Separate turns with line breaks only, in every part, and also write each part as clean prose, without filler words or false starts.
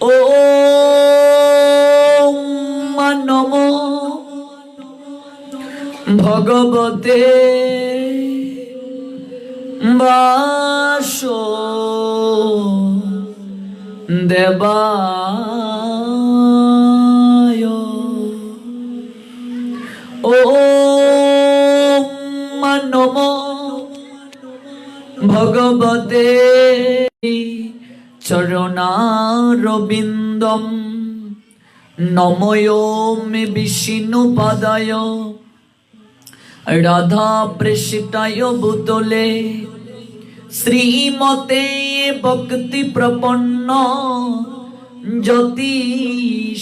ওম নমো ভগবতে বাসুদেবায়। ওম নমো ভগবতে চরণারবিন্দম নময়োমি বিষ্ণুপাদায় রাধা প্রেষিতায় ভূতলে শ্রীমতে ভক্তি প্রপন্ন জ্যোতি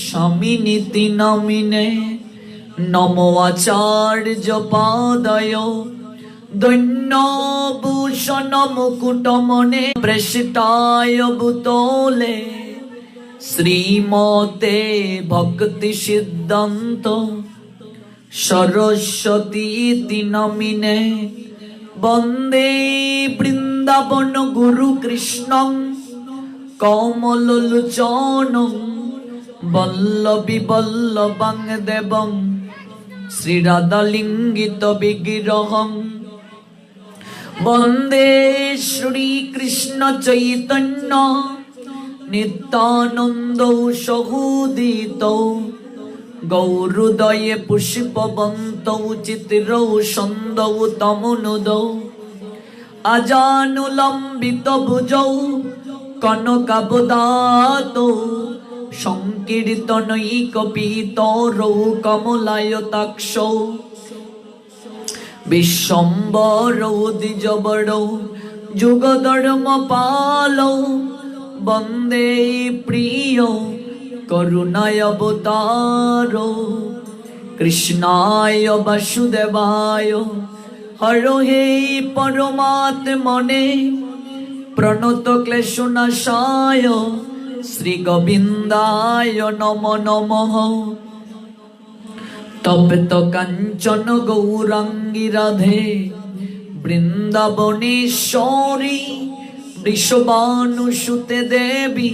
স্বামিনীতি নামিনে নমো আচার্য পাদায় দৈন্যভূষণ মুকুটমনে প্রেষিতায় ভূতলে শ্রীমতে ভক্তি সিদ্ধান্ত সরস্বতী নামিনে বন্দে বৃন্দাবন গুরু কৃষ্ণ কমললোচন বল্লভী বল্লভাং দেবং শ্রীরাধালিঙ্গিত বিগ্রহং বন্দে শ্রীকৃষ্ণ চৈতন্য নিত্যানন্দ সহোদিত গৌরোদয়ে পুষ্পবন্ত চিত্রৌ সন্দৌ তমনুদৌ আজানুলম্বিত ভুজৌ কনকাবদাতৌ সংকীর্তনৈকপিতরৌ কমলায়তাক্ষৌ বিশ্বম্বরৌ দ্বিজবরৌ যুগধর্মপালৌ বন্দে প্রিয় করুণায় অবতারো কৃষ্ণায় বাসুদেবায় হরহে পরমাত্মনে প্রণত ক্লেশনাশায় শ্রী গোবিন্দায় নমো নমঃ। তপ্ত কাঞ্চন গৌরাঙ্গী রাধে বৃন্দাবনেশ্বরী বৃষভানুসুতে দেবী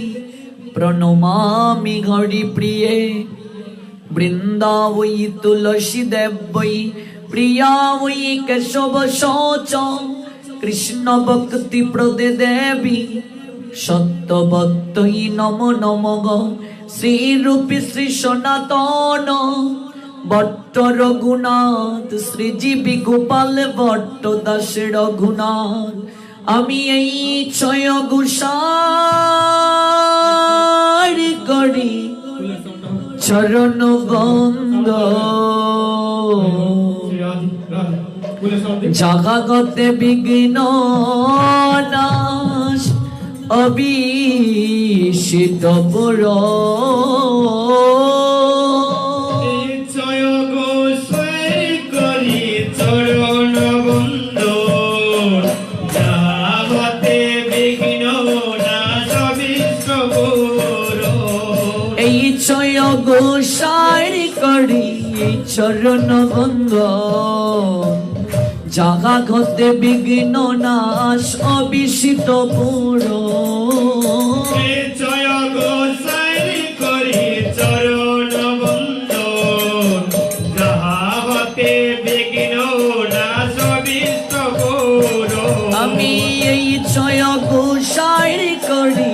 প্রণমামি হরি প্রিয়ে বৃন্দাবৈ তুলসী দেবৈ প্রিয়া বৈ কেশব শৌচ কৃষ্ণ ভক্তি প্রদে দেবী সত্যবত্তৈ নমো নমঃ। শ্রীরূপী শ্রী সনাতন ভট্ট রঘুনাথ শ্রীজীবী গোপাল ভট্ট দাস রঘুনাথ আমি এই ছয় গুসার করি চরণ বন্দ জগতে বিঘ্ন নাশ অবিষিত পুর গোসাই করি চরণ বন্ধ জাগা ঘতে বিঘ্ন নাশ অবিষিত পুর
জয় গোসাই করি চরণ বন্ধ যাহা হতে বিঘ্ন নাশ অবিষ্ট পুর।
আমি এই জয় গোসাই করি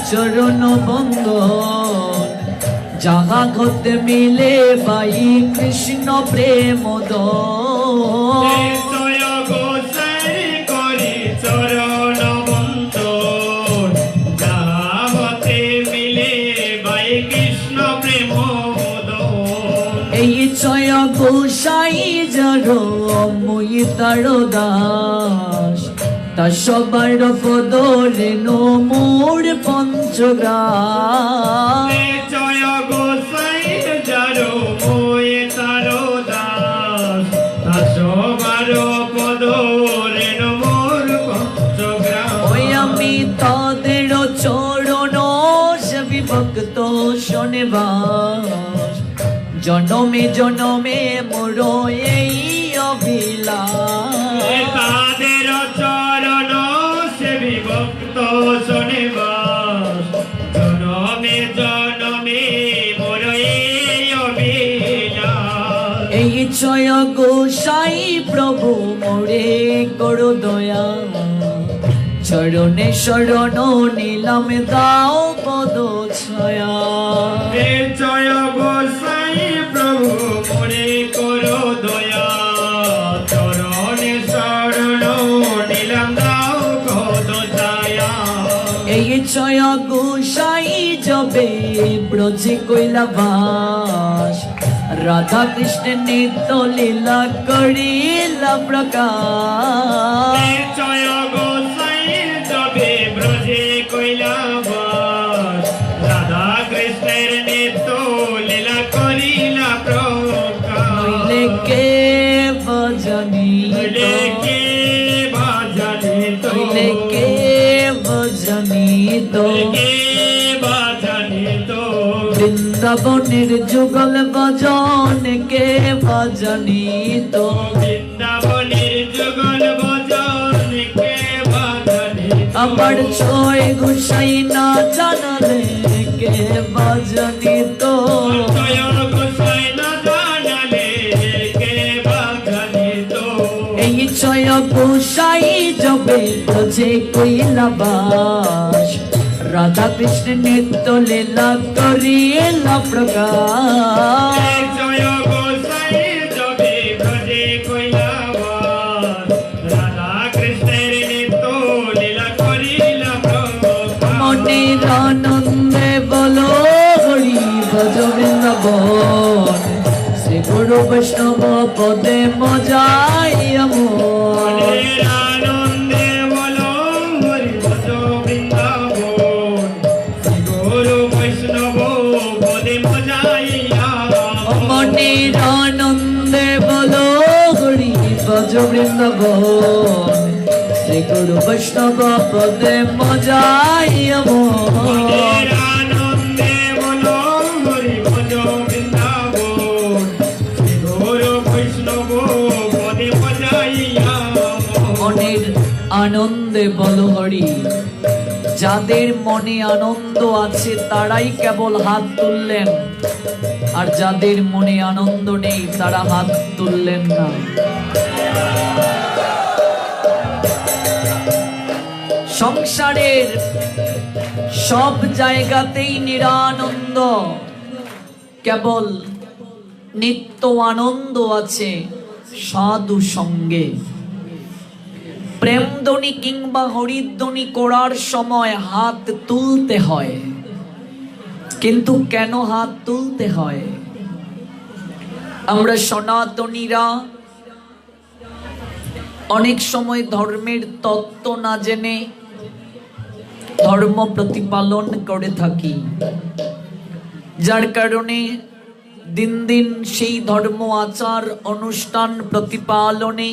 চরণ বন্ধ যাহা ঘতে মিলে পাই কৃষ্ণ প্রেম
জয় গোসাই করি চরণ বন্ধ যাহা হতে মিলে পাই কৃষ্ণ প্রেম।
এই জয় গোসাই জড় মুই তার দাস তা সবার পদ রেণু মোর পঞ্চগ্রাম।
জয় গোসাই যারো মই তার দাস তা সবার পদ রেণু মোর পঞ্চগ্রাম।
ওই আমি তাদের চরণ সেবি ভক্ত শোনেবাস জনমে জনমে মোর এই অভিলাষ।
তাদের চরণ সেবি ভক্ত শোনেবাস
চরণে শরণ নিলাম দাও পদ ছায়া।
হে জয় গোসাই প্রভু মনে করো দয়া, চরণে শরণ নিলাম দাও পদ ছায়া।
এই জয় গোসাই যবে ব্রজে কইলা বাস, রাধা কৃষ্ণের নিত্য লীলা করিলা প্রকাশ।
হে জয় গোসাই যবে ব্রজে কইলা বাস, রাধা কৃষ্ণের নিত্য লীলা করিলা প্রকাশ।
নইলে কে ভজনিত,
কে বাজানিত,
নইলে কে ভজনিত,
কে বাজানিত,
বৃন্দাবনের যুগল ভজন কে ভজনিত।
বৃন্দাবনের যুগল ভজন কে বাজানিত।
আমার ছয় গোসাই না জানালে কে ভজনিত।
জয় গোসাই না জানালে কে বাজানিত।
এই ছয় গোসাই যবে ব্রজে কইলা বাস, রাধা কৃষ্ণ নিত্য লীলা করিলা প্রকাশ।
হে জয় গোসাই যবে ব্রজে কইলা বাস, রাধা কৃষ্ণের নিত্য লীলা করিলা প্রকাশ।
মনের আনন্দে বলো হরি ভজ বৃন্দাবন, শ্রী গুরু বৈষ্ণব পদে মজাই আমন।
মনের আনন্দে বলো হরি ভজ বৃন্দাবন, শ্রী গুরু বৈষ্ণব পদে মজাইয়া।
মনের আনন্দে বলো হরি ভজ বৃন্দাবন, শ্রী গুরু বৈষ্ণব পদে মজাই আমন।
মনের আনন্দে বলো হরি ভজ বৃন্দাবন, শ্রী গুরু বৈষ্ণব পদে মজাইয়া।
মনের আনন্দে বলো হরি। যাদের মনে আনন্দ আছে তারাই কেবল হাত তুললেন, আর যাদের মনে আনন্দ নেই তারা হাত তুললেন না। সংসারের সব জায়গাতেই নিরানন্দ, কেবল নিত্য আনন্দ আছে সাধু সঙ্গে। প্রেমধ্বনি কিংবা হরিধ্বনি করার সময় হাত তুলতে হয়, কিন্তু কেন হাত তুলতে হয়? আমরা সনাতনীরা অনেক সময় ধর্মের তত্ত্ব না জেনে ধর্ম প্রতিপালন করে থাকি, যার কারণে দিন দিন সেই ধর্ম আচার অনুষ্ঠান প্রতিপালনে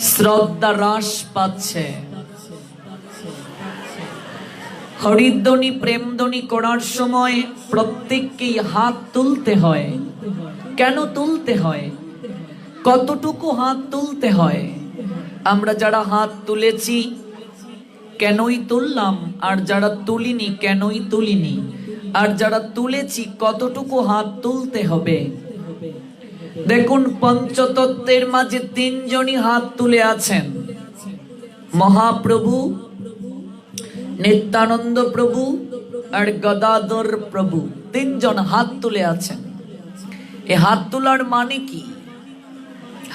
শ্রদ্ধা হ্রাস পাচ্ছে। হরিধ্বনি প্রেমধ্বনি করার সময় প্রত্যেককেই হাত তুলতে হয়। কেন তুলতে হয়? কতটুকু হাত তুলতে হয়? আমরা যারা হাত তুলেছি কেনই তুললাম, আর যারা তুলিনি কেনই তুলিনি, আর যারা তুলেছি কতটুকু হাত তুলতে হবে? দেখুন, পঞ্চতত্ত্বের মাঝে তিনজনই হাত তুলে আছেন। মহাপ্রভু, নিত্যানন্দ প্রভু আর গদাধর প্রভু, তিনজন হাত তুলে আছেন। এ হাত তোলার মানে কি?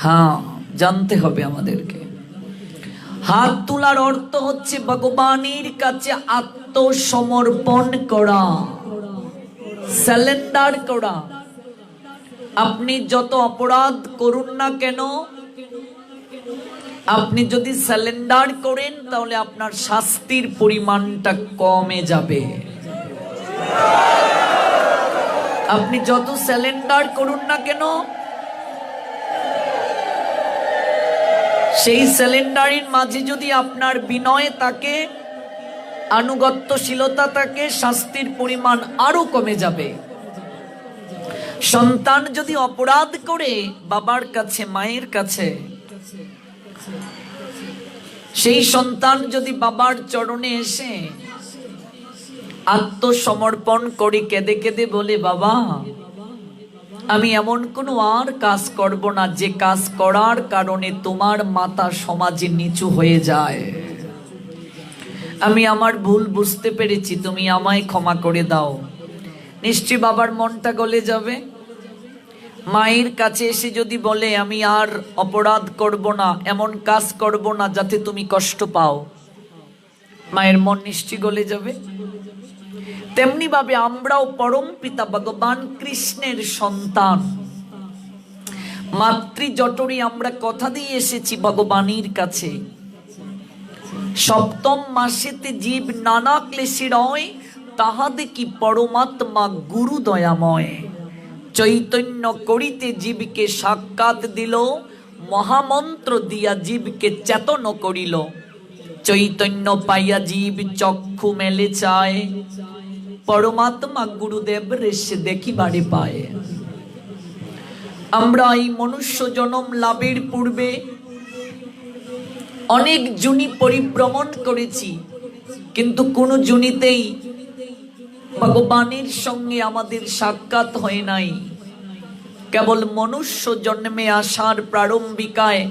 হ্যাঁ, জানতে হবে আমাদেরকে। হাত তোলার অর্থ হচ্ছে ভগবানের কাছে আত্মসমর্পণ করা, সারেন্ডার করা। আপনি যত অপরাধ করুন না কেন, আপনি যদি সারেন্ডার করেন তাহলে আপনার শাস্তির পরিমাণটা কমে যাবে। আপনি যত সারেন্ডার করুন না কেন, সেই সারেন্ডারের মাঝে যদি আপনার বিনয় থাকে, আনুগত্যশীলতা থাকে, শাস্তির পরিমাণ আরো কমে যাবে। সন্তান যদি অপরাধ করে বাবার কাছে, মায়ের কাছে, সেই সন্তান যদি বাবার চরণে এসে আত্মসমর্পণ করে কেঁদে কেঁদে বলে, বাবা আমি এমন কোনো আর কাজ করব না যে কাজ করার কারণে তোমার মাতা সমাজে নিচু হয়ে যায়, আমি আমার ভুল বুঝতে পেরেছি, তুমি আমায় ক্ষমা করে দাও। নিশ্চয়ই বাবার মনটা গলে যাবে। মায়ের কাছে এসে যদি বলে আমি আর অপরাধ করব না, এমন কাজ করব না যাতে তুমি কষ্ট পাও, মায়ের মন নিশ্চয়ই গলে যাবে। তেমনি ভাবে আমরাও পরম পিতা ভগবান কৃষ্ণের সন্তান, মাতৃ জঠরে আমরা কথা দিয়ে এসেছি ভগবানের কাছে। সপ্তম মাসেতে জীব নানা ক্লেশে রয়, তাহাদে কি পরমাত্মা গুরু দয়াময়। চৈতন্য করিতে জীবকে সাক্ষাৎ দিল, মহামন্ত্র দিয়া জীবকে চেতন করিল। চৈতন্য পাইয়া জীব চক্ষু মেলে চায়, পরমাত্মা গুরুদেব রেশে দেখিবারে পায়। আমরা এই মনুষ্য জন্ম লাভের পূর্বে অনেক জুনি পরিভ্রমণ করেছি, কিন্তু কোন জুনিতেই ভগবানের সঙ্গে আমাদের সাক্ষাৎ হয় নাই। কেবল মনুষ্য জন্মে আসার প্রারম্ভিকায়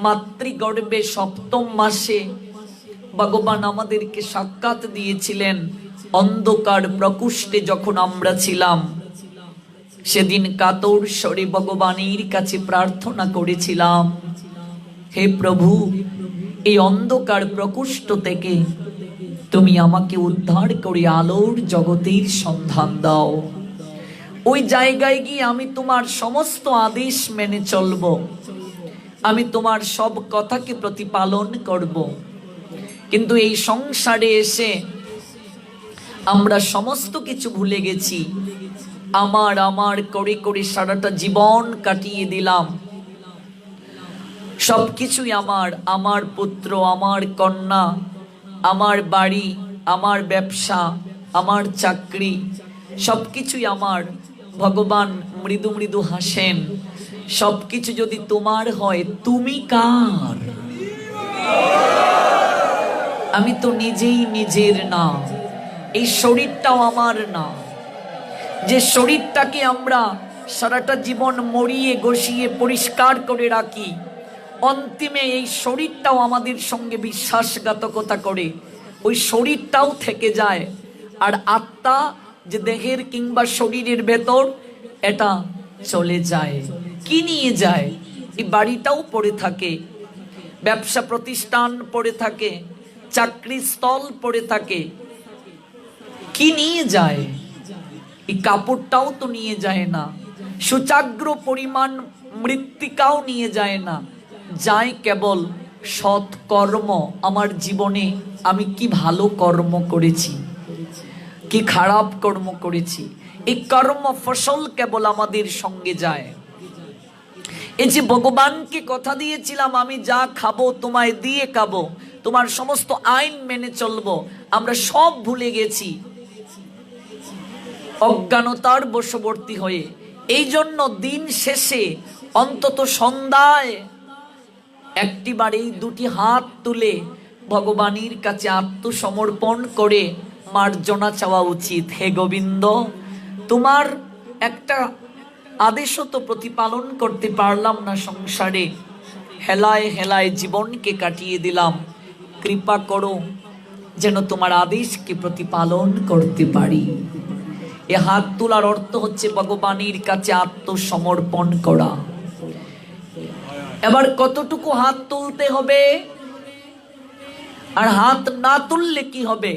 মাতৃগর্ভে সপ্তম মাসে ভগবান আমাদেরকে সাক্ষাৎ দিয়েছিলেন। অন্ধকার প্রকোষ্ঠে যখন আমরা ছিলাম, সেদিন কাতর স্বরে ভগবানের কাছে প্রার্থনা করেছিলাম, হে প্রভু, এই অন্ধকার প্রকোষ্ঠ থেকে তুমি আমাকে উদ্ধার করে আলোর জগতের সন্ধান দাও। ওই জায়গায় গিয়ে আমি তোমার সমস্ত আদেশ মেনে চলব, আমি তোমার সব কথাকে প্রতিপালন করব। কিন্তু এই সংসারে এসে আমরা সমস্ত কিছু ভুলে গেছি। আমার আমার করে করে সারাটা জীবন কাটিয়ে দিলাম। সবকিছুই আমার, আমার পুত্র, আমার কন্যা, আমার বাড়ি, আমার ব্যবসা, আমার চাকরি, সবকিছুই আমার। ভগবান মৃদু মৃদু হাসেন, সবকিছু যদি তোমার হয় তুমি কার? আমি তো নিজেই নিজের না, এই শরীরটাও আমার না। যে শরীরটাকে আমরা সারাটা জীবন মরিয়ে গসিয়ে পরিষ্কার করে রাখি, অন্তিমে এই শরীরটাও আমাদের সঙ্গে বিশ্বাসঘাতকতা করে, ওই শরীরটাও থেকে যায়। আর আত্মা যে দেহের কিংবা শরীরের ভেতর, এটা চলে যায়। কি নিয়ে যায়? এই বাড়িটাও পড়ে থাকে, ব্যবসা প্রতিষ্ঠান পড়ে থাকে, চাকরি স্থল পড়ে থাকে। কি নিয়ে যায়? এই কাপড়টাও তো নিয়ে যায় না, সুচাগ্র পরিমাণ মৃত্তিকাও নিয়ে যায় না, যায় কেবল সৎ কর্ম। আমার জীবনে আমি কি ভালো কর্ম করেছি, কি খারাপ কর্ম করেছি, এই কর্ম ফসল কেবল আমাদের সঙ্গে যায়। এই যে ভগবানকে কথা দিয়েছিলাম, আমি যা খাবো তোমায় দিয়ে খাবো, তোমার সমস্ত আইন মেনে চলবো, আমরা সব ভুলে গেছি অজ্ঞানতার বশবর্তী হয়ে। এই জন্য দিন শেষে অন্তত সন্ধ্যায় একটিবার এই দুটি হাত তুলে ভগবানের কাছে আত্মসমর্পণ করে মার্জনা চাওয়া উচিত। হে গোবিন্দ, তোমার একটা আদেশও তো প্রতিপালন করতে পারলাম না সংসারে, হেলায় হেলায় জীবনকে কাটিয়ে দিলাম, কৃপা করো যেন তোমার আদেশকে প্রতিপালন করতে পারি। এ হাত তোলার অর্থ হচ্ছে ভগবানের কাছে আত্মসমর্পণ করা। এবার কতটুকু হাত তুলতে হবে, আর হাত না তুললে কি হবে?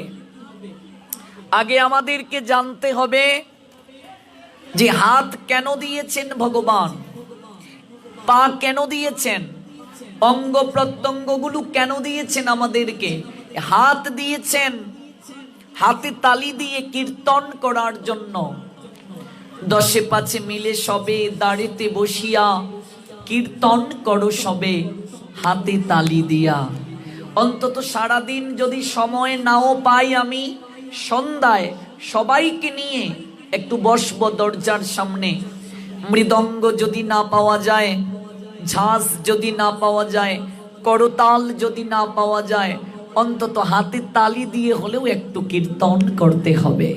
আগে আমাদেরকে জানতে হবে যে হাত কেন দিয়েছেন ভগবান, পা কেন দিয়েছেন, অঙ্গ প্রত্যঙ্গগুলো কেন দিয়েছেন আমাদেরকে। হাত দিয়েছেন হাতে তালি দিয়ে কীর্তন করার জন্য। দশে পাছে মিলে সবে দাঁড়িতে বসিয়া, কীর্তন করো সবে হাতে তালি দিয়া। অন্তত সারাদিন যদি সময় নাও পাই, আমি সন্ধ্যায় সবাইকে নিয়ে একটু বসবো দরজার সামনে। মৃদঙ্গ যদি না পাওয়া যায়, ঝাঁজ যদি না পাওয়া যায়, করতাল যদি না পাওয়া যায়, অন্তত হাতে তালি দিয়ে হলেও একটু কীর্তন করতে হবে।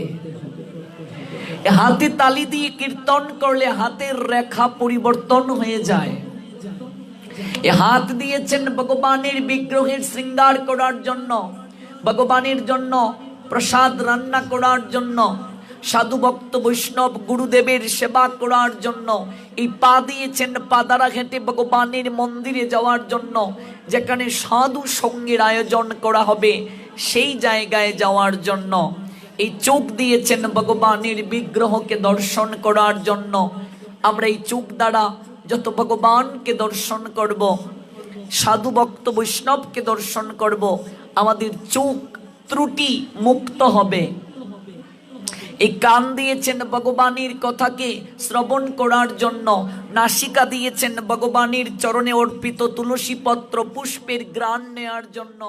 হাতে তালি দিয়ে কীর্তন করলে হাতের রেখা পরিবর্তন হয়ে যায়। এ হাত দিয়েছেন ভগবানের বিগ্রহের শৃঙ্গার করার জন্য, ভগবানের জন্য প্রসাদ রান্না করার জন্য, সাধু ভক্ত বৈষ্ণব গুরুদেবের সেবা করার জন্য, এই পা দিয়েছেন পাদারা ঘেঁটে ভগবানের মন্দিরে যাওয়ার জন্য, যেখানে সাধু সঙ্গের আয়োজন করা হবে সেই জায়গায় যাওয়ার জন্য। এই চোখ দিয়েছেন ভগবানের বিগ্রহকে দর্শন করার জন্য। আমরা এই চোখ দ্বারা যত ভগবানকে দর্শন করব, সাধু ভক্ত বৈষ্ণবকে দর্শন করব, আমাদের চোখ ত্রুটি মুক্ত হবে। এই কান দিয়েছেন ভগবানের কথাকে শ্রবণ করার জন্য, নাসিকা দিয়েছেন ভগবানের চরণে অর্পিত তুলসী পত্র পুষ্পের ঘ্রাণ নেয়ার জন্য।